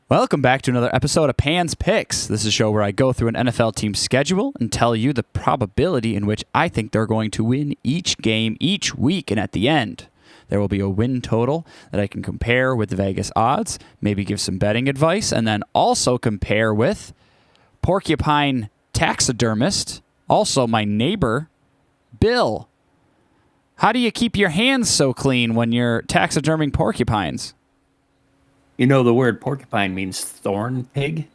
Welcome back to another episode of Pan's Picks. This is a show where I go through an NFL team's schedule and tell you the probability in which I think they're going to win each game each week. And at the end, there will be a win total that I can compare with the Vegas odds, maybe give some betting advice, and then also compare with Porcupine Taxidermist, also my neighbor, Bill. How do you keep your hands so clean when you're taxiderming porcupines? You know the word porcupine means thorn pig?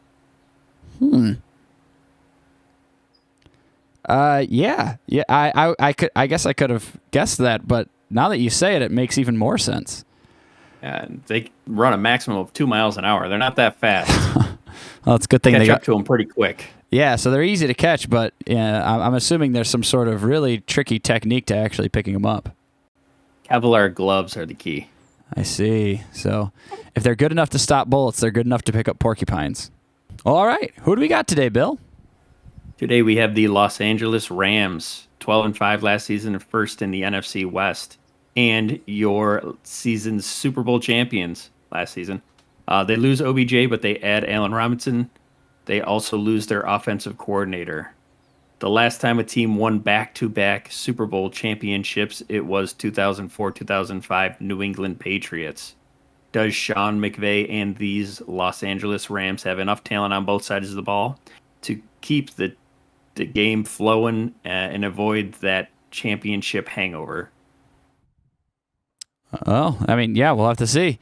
Yeah. I guess I could have guessed that, but now that you say it, it makes even more sense. They run a maximum of 2 miles an hour. They're not that fast. Well, it's a good thing Catch they up to them pretty quick. Yeah, so they're easy to catch, but I'm assuming there's some sort of really tricky technique to actually picking them up. Kevlar gloves are the key. I see. So if they're good enough to stop bullets, they're good enough to pick up porcupines. Well, all right. Who do we got today, Bill? Today we have the Los Angeles Rams, 12-5 last season and first in the NFC West, and your season's Super Bowl champions last season. They lose OBJ, but they add Allen Robinson. They also lose their offensive coordinator. The last time a team won back-to-back Super Bowl championships, it was 2004-2005 New England Patriots. Does Sean McVay and these Los Angeles Rams have enough talent on both sides of the ball to keep the game flowing and avoid that championship hangover? Well, I mean, yeah, we'll have to see.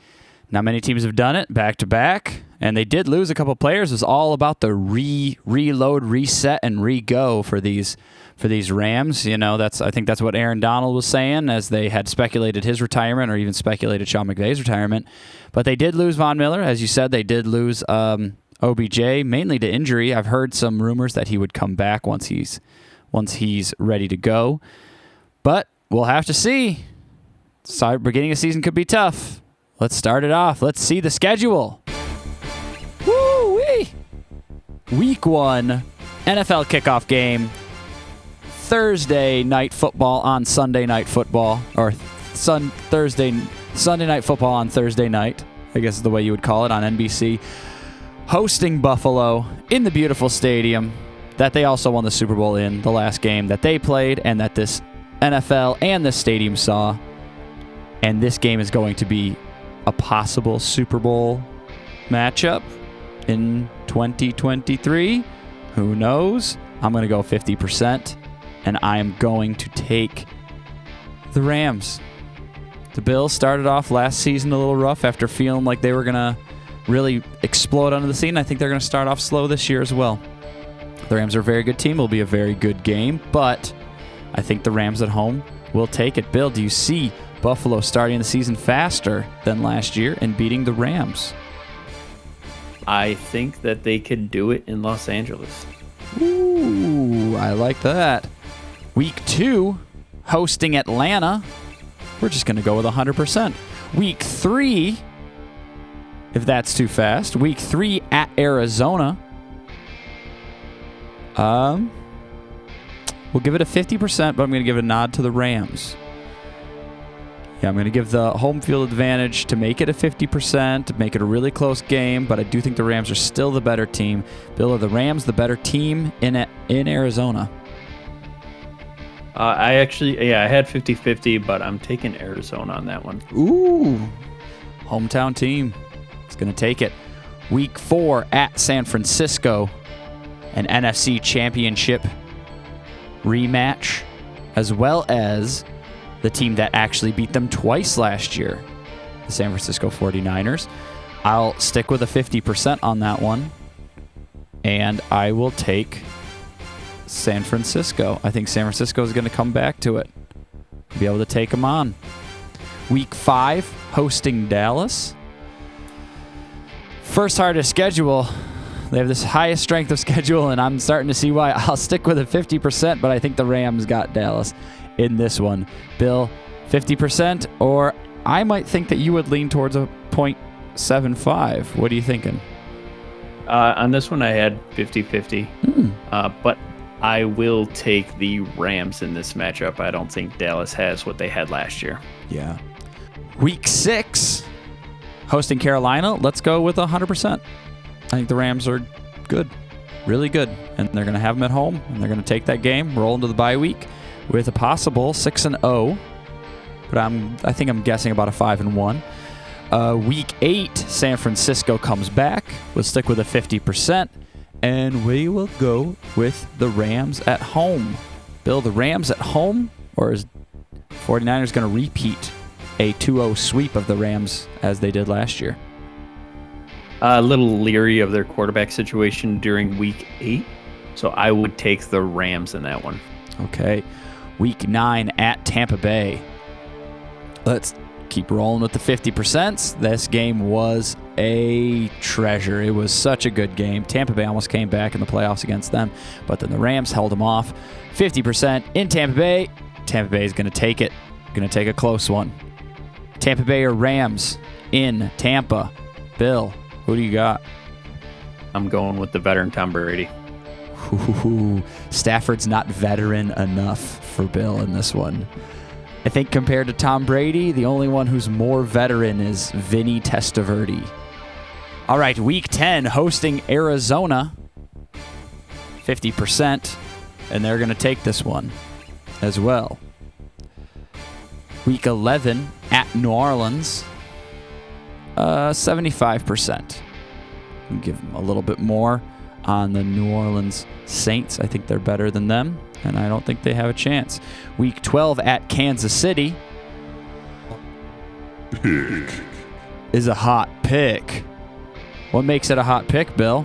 Not many teams have done it back-to-back, and they did lose a couple players. It was all about the reload, reset, and re-go for these Rams. You know, I think that's what Aaron Donald was saying as they had speculated his retirement or even speculated Sean McVay's retirement. But they did lose Von Miller. As you said, they did lose OBJ, mainly to injury. I've heard some rumors that he would come back once he's ready to go. But we'll have to see. Beginning of season could be tough. Let's start it off. Let's see the schedule. Woo-wee! Week 1, NFL kickoff game. Thursday night football on Sunday night football. Or Sunday night football on Thursday night, I guess is the way you would call it, on NBC. Hosting Buffalo in the beautiful stadium that they also won the Super Bowl in, the last game that they played and that this NFL and this stadium saw. And this game is going to be a possible Super Bowl matchup in 2023. Who knows? I'm going to go 50%, and I am going to take the Rams. The Bills started off last season a little rough after feeling like they were going to really explode onto the scene. I think they're going to start off slow this year as well. The Rams are a very good team. It'll be a very good game, but I think the Rams at home will take it. Bill, do you see Buffalo starting the season faster than last year and beating the Rams? I think that they could do it in Los Angeles. Ooh, I like that. Week 2, hosting Atlanta. We're just going to go with 100%. Week 3, if that's too fast. Week 3 at Arizona. We'll give it a 50%, but I'm going to give a nod to the Rams. Yeah, I'm going to give the home field advantage to make it a 50%, to make it a really close game, but I do think the Rams are still the better team. Bill, are the Rams the better team in Arizona? I had 50-50, but I'm taking Arizona on that one. Ooh, hometown team. It's going to take it. Week 4 at San Francisco, an NFC Championship rematch, as well as the team that actually beat them twice last year, the San Francisco 49ers. I'll stick with a 50% on that one, and I will take San Francisco. I think San Francisco is going to come back to it, be able to take them on. Week 5, hosting Dallas. First hardest schedule. They have this highest strength of schedule, and I'm starting to see why. I'll stick with a 50%, but I think the Rams got Dallas in this one. Bill, 50%, or I might think that you would lean towards a 0.75. What are you thinking? On this one, I had 50-50, but I will take the Rams in this matchup. I don't think Dallas has what they had last year. Yeah. Week 6, Hosting Carolina, let's go with 100%. I think the Rams are good, really good, and they're going to have them at home, and they're going to take that game, roll into the bye week with a possible 6-0, but I think I'm guessing about a 5-1. Week 8, San Francisco comes back. We'll stick with a 50%, and we will go with the Rams at home. Bill, the Rams at home, or is 49ers going to repeat a 2-0 sweep of the Rams as they did last year? A little leery of their quarterback situation during Week 8, so I would take the Rams in that one. Okay. Week 9 at Tampa Bay. Let's keep rolling with the 50%. This game was a treasure. It was such a good game. Tampa Bay almost came back in the playoffs against them, but then the Rams held them off. 50% in Tampa Bay. Tampa Bay is going to take it. Going to take a close one. Tampa Bay or Rams in Tampa. Bill, who do you got? I'm going with the veteran Tom Brady. Ooh, Stafford's not veteran enough for Bill in this one. I think compared to Tom Brady, the only one who's more veteran is Vinny Testaverde. All right, Week 10, hosting Arizona. 50%, and they're going to take this one as well. Week 11, at New Orleans. 75%. We'll give them a little bit more on the New Orleans Saints. I think they're better than them, and I don't think they have a chance. Week 12 at Kansas City is a hot pick. What makes it a hot pick, Bill?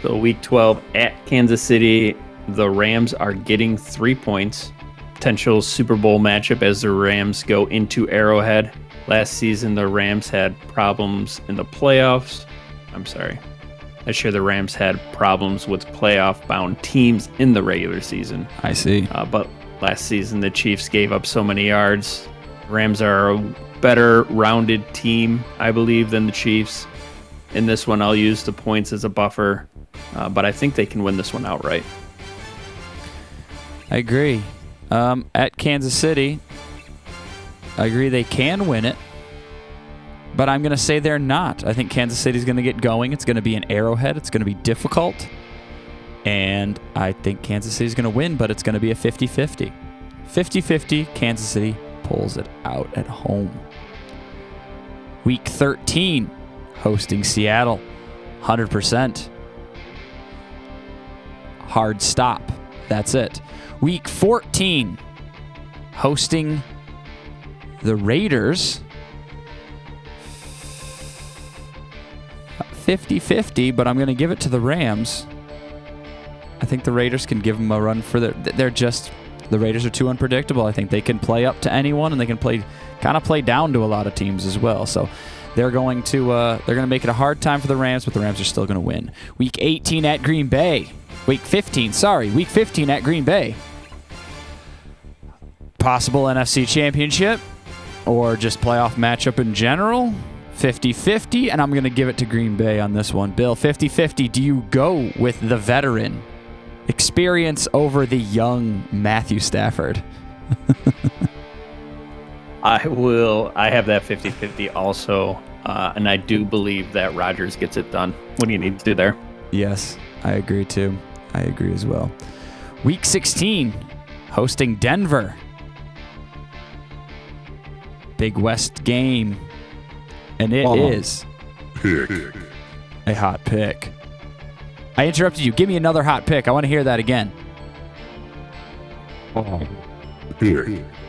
So Week 12 at Kansas City, the Rams are getting 3 points. Potential Super Bowl matchup as the Rams go into Arrowhead. Last season, the Rams had problems in the playoffs. Last year, the Rams had problems with playoff-bound teams in the regular season. I see. But last season, the Chiefs gave up so many yards. Rams are a better rounded team, I believe, than the Chiefs. In this one, I'll use the points as a buffer, but I think they can win this one outright. I agree. At Kansas City, I agree they can win it, but I'm going to say they're not. I think Kansas City's going to get going. It's going to be an Arrowhead. It's going to be difficult, and I think Kansas City's going to win, but it's going to be a 50-50. 50-50, Kansas City pulls it out at home. Week 13, hosting Seattle, 100%. Hard stop. That's it. Week 14, hosting the Raiders. 50-50, but I'm going to give it to the Rams. I think the Raiders can give them a run for the Raiders are too unpredictable. I think they can play up to anyone, and they can play down to a lot of teams as well. So they're going to make it a hard time for the Rams, but the Rams are still going to win. Week 18 at Green Bay. Week 15 at Green Bay. Possible NFC championship or just playoff matchup in general. 50-50, and I'm going to give it to Green Bay on this one. Bill, 50-50, do you go with the veteran? Experience over the young Matthew Stafford? I will. I have that 50-50 also, and I do believe that Rodgers gets it done. What do you need to do there? Yes, I agree too. I agree as well. Week 16, hosting Denver. Big West game. And it is a hot pick. I interrupted you. Give me another hot pick. I want to hear that again.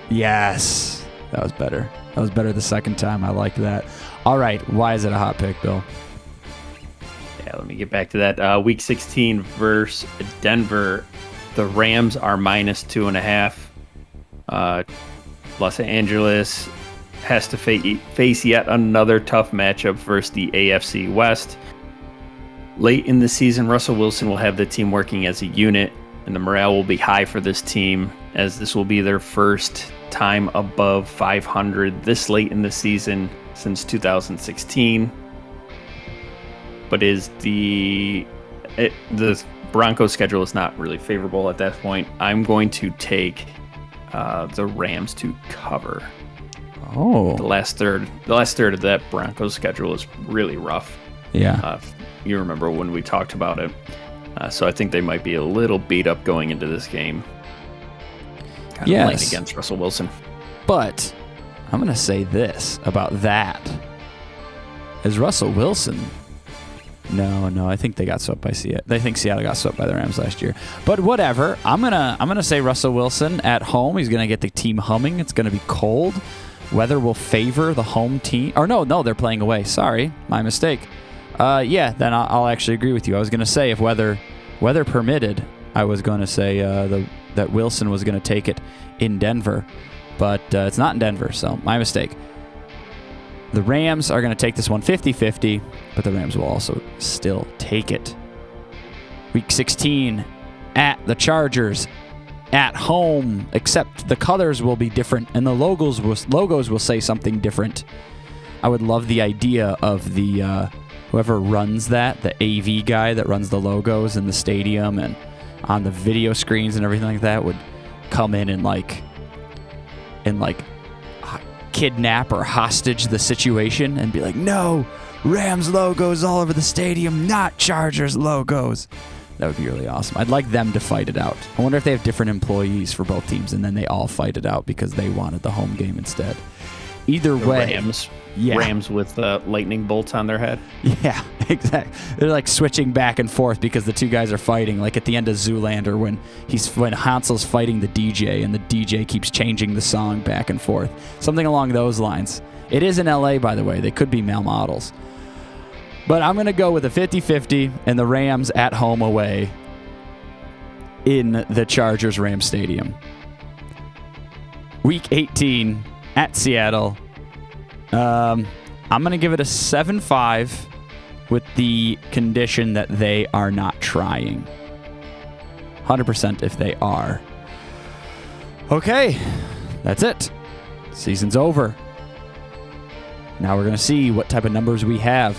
Yes. That was better. That was better the second time. I like that. All right. Why is it a hot pick, Bill? Yeah, let me get back to that. Week 16 versus Denver. The Rams are -2.5. Los Angeles has to face yet another tough matchup versus the AFC West. Late in the season, Russell Wilson will have the team working as a unit, and the morale will be high for this team, as this will be their first time above 500 this late in the season since 2016. But the Broncos schedule is not really favorable at that point. I'm going to take the Rams to cover. Oh. The last third of that Broncos schedule is really rough. Yeah. You remember when we talked about it. So I think they might be a little beat up going into this game. Kind of playing against Russell Wilson. But I'm going to say this about that. Is Russell Wilson... No, I think they got swept by Seattle. They think Seattle got swept by the Rams last year. But whatever. I'm gonna say Russell Wilson at home. He's gonna get the team humming. It's gonna be cold. Weather will favor the home team. Or no, they're playing away. Sorry, my mistake. Then I'll actually agree with you. I was gonna say if weather permitted, I was gonna say that Wilson was gonna take it in Denver, but it's not in Denver, so my mistake. The Rams are going to take this one 50-50, but the Rams will also still take it. Week 16 at the Chargers at home, except the colors will be different and the logos will say something different. I would love the idea of the whoever runs that, the AV guy that runs the logos in the stadium and on the video screens and everything like that would come in and like kidnap or hostage the situation and be like, no, Rams logos all over the stadium, not Chargers logos. That would be really awesome. I'd like them to fight it out. I wonder if they have different employees for both teams and then they all fight it out because they wanted the home game instead. Either way. Rams with lightning bolts on their head. Yeah, exactly. They're like switching back and forth because the two guys are fighting, like at the end of Zoolander when Hansel's fighting the DJ and the DJ keeps changing the song back and forth. Something along those lines. It is in LA, by the way. They could be male models. But I'm going to go with a 50-50 and the Rams at home away in the Chargers-Rams Stadium. Week 18 at Seattle. I'm going to give it a 7-5 with the condition that they are not trying. 100% if they are. Okay, that's it. Season's over. Now we're going to see what type of numbers we have.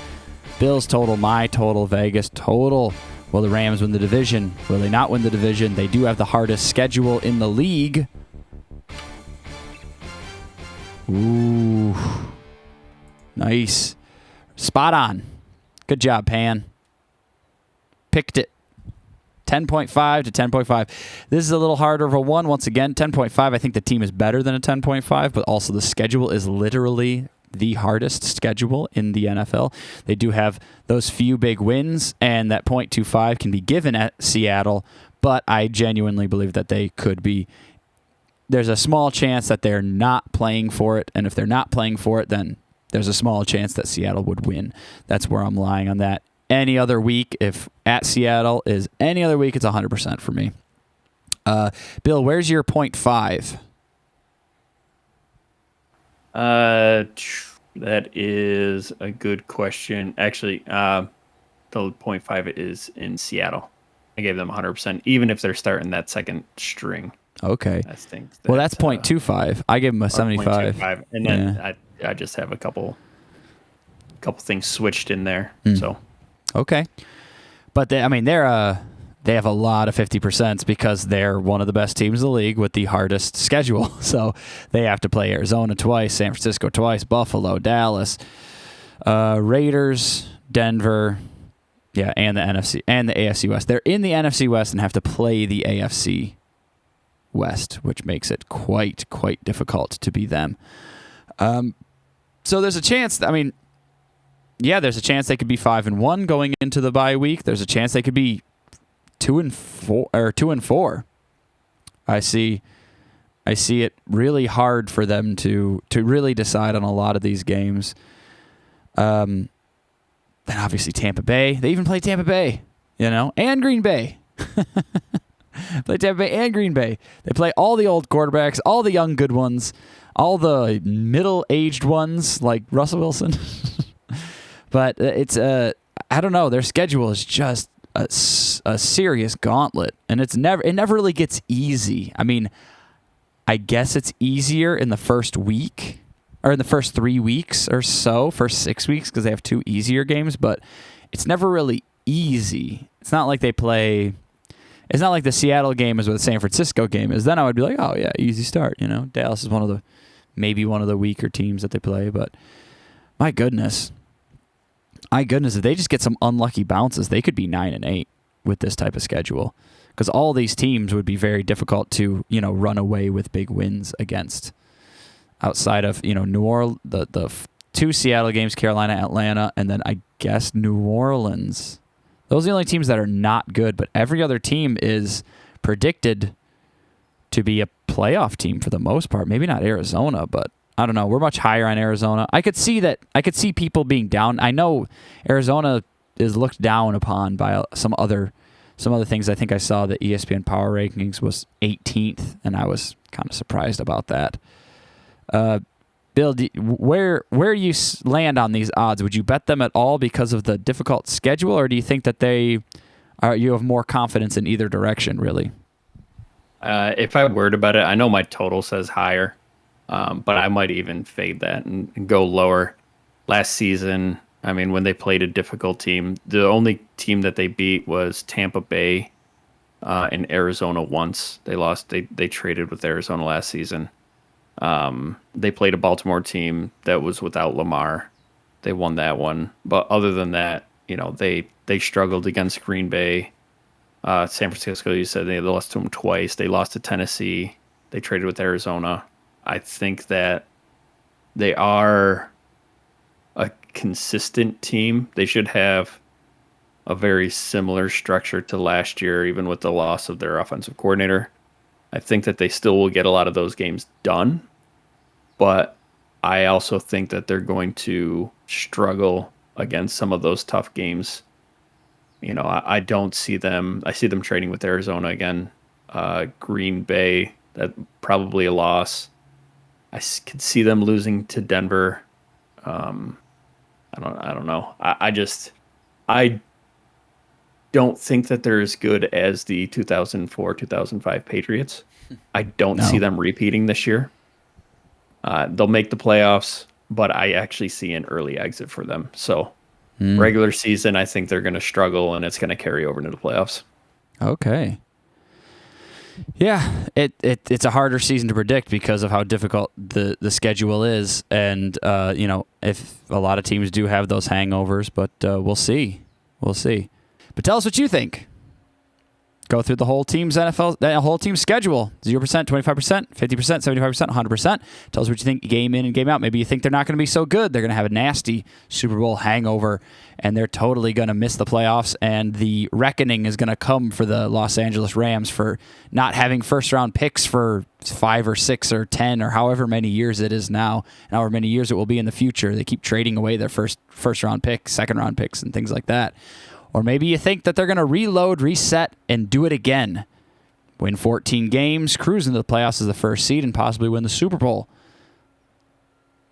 Bills total, my total, Vegas total. Will the Rams win the division? Will they not win the division? They do have the hardest schedule in the league. Ooh. Nice. Spot on. Good job, Pan. Picked it. 10.5 to 10.5. This is a little harder of a one. Once again, 10.5, I think the team is better than a 10.5, but also the schedule is literally the hardest schedule in the NFL. They do have those few big wins, and that 0.25 can be given at Seattle, but I genuinely believe that they could be. There's a small chance that they're not playing for it, and if they're not playing for it, then there's a small chance that Seattle would win. That's where I'm lying on that. Any other week, if at Seattle is any other week, it's 100% for me. Bill, where's your 0.5? That is a good question. Actually, the 0.5 is in Seattle. I gave them 100%, even if they're starting that second string. Okay. That's 0.25. I gave them a 75. And then I just have a couple things switched in there. So okay, but they have a lot of 50% because they're one of the best teams in the league with the hardest schedule. So they have to play Arizona twice, San Francisco twice, Buffalo, Dallas, Raiders, Denver, and the NFC and the AFC West. They're in the NFC West and have to play the AFC West, which makes it quite difficult to be them. So there's a chance. There's a chance they could be 5-1 going into the bye week. There's a chance they could be 2-4 or 2-4. I see it really hard for them to really decide on a lot of these games. Then obviously Tampa Bay. They even play Tampa Bay, and Green Bay. Play Tampa Bay and Green Bay. They play all the old quarterbacks, all the young good ones, all the middle-aged ones like Russell Wilson. But it's I don't know. Their schedule is just a serious gauntlet, and it never really gets easy. I guess it's easier in the first week or in the first 3 weeks or so, first 6 weeks because they have 2 easier games, but it's never really easy. It's not like they play. It's not like the Seattle game is what the San Francisco game is. Then I would be like, oh yeah, easy start. Dallas is one of the maybe one of the weaker teams that they play. But my goodness, if they just get some unlucky bounces, they could be 9-8 with this type of schedule. Because all these teams would be very difficult to, run away with big wins against. Outside of, New Orleans, the 2 Seattle games, Carolina, Atlanta, and then I guess New Orleans. Those are the only teams that are not good, but every other team is predicted to be a playoff team for the most part. Maybe not Arizona, but I don't know. We're much higher on Arizona. I could see people being down. I know Arizona is looked down upon by some other things. I think I saw the ESPN Power Rankings was 18th, and I was kind of surprised about that. Bill, where you land on these odds? Would you bet them at all because of the difficult schedule, or do you think that you have more confidence in either direction, really? If I were to bet it, I know my total says higher, but I might even fade that and go lower. Last season, I mean, when they played a difficult team, the only team that they beat was Tampa Bay in Arizona once. They lost. They traded with Arizona last season. They played a Baltimore team that was without Lamar. They won that one. But other than that, they struggled against Green Bay. San Francisco, you said they lost to them twice. They lost to Tennessee. They traded with Arizona. I think that they are a consistent team. They should have a very similar structure to last year, even with the loss of their offensive coordinator. I think that they still will get a lot of those games done, but I also think that they're going to struggle against some of those tough games. I don't see them. I see them trading with Arizona again. Green Bay, that probably a loss. I could see them losing to Denver. I don't know. I don't think that they're as good as the 2004-2005 Patriots. I don't see them repeating this year. They'll make the playoffs, but I actually see an early exit for them. So regular season, I think they're going to struggle, and it's going to carry over into the playoffs. Okay. Yeah, it's a harder season to predict because of how difficult the schedule is, and if a lot of teams do have those hangovers, but we'll see. But tell us what you think. Go through the whole team's whole team's schedule. 0%, 25%, 50%, 75%, 100%. Tell us what you think game in and game out. Maybe you think they're not going to be so good. They're going to have a nasty Super Bowl hangover, and they're totally going to miss the playoffs, and the reckoning is going to come for the Los Angeles Rams for not having first-round picks for 5 or 6 or 10 or however many years it is now, and however many years it will be in the future. They keep trading away their first-round picks, second-round picks, and things like that. Or maybe you think that they're going to reload, reset, and do it again. Win 14 games, cruise into the playoffs as the first seed, and possibly win the Super Bowl.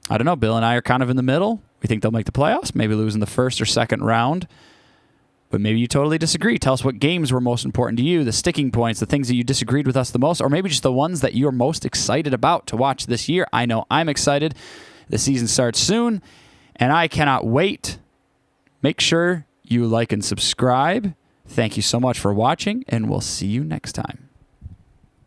I don't know. Bill and I are kind of in the middle. We think they'll make the playoffs, maybe lose in the first or second round. But maybe you totally disagree. Tell us what games were most important to you, the sticking points, the things that you disagreed with us the most, or maybe just the ones that you're most excited about to watch this year. I know I'm excited. The season starts soon, and I cannot wait. Make sure you like and subscribe. Thank you so much for watching, and we'll see you next time.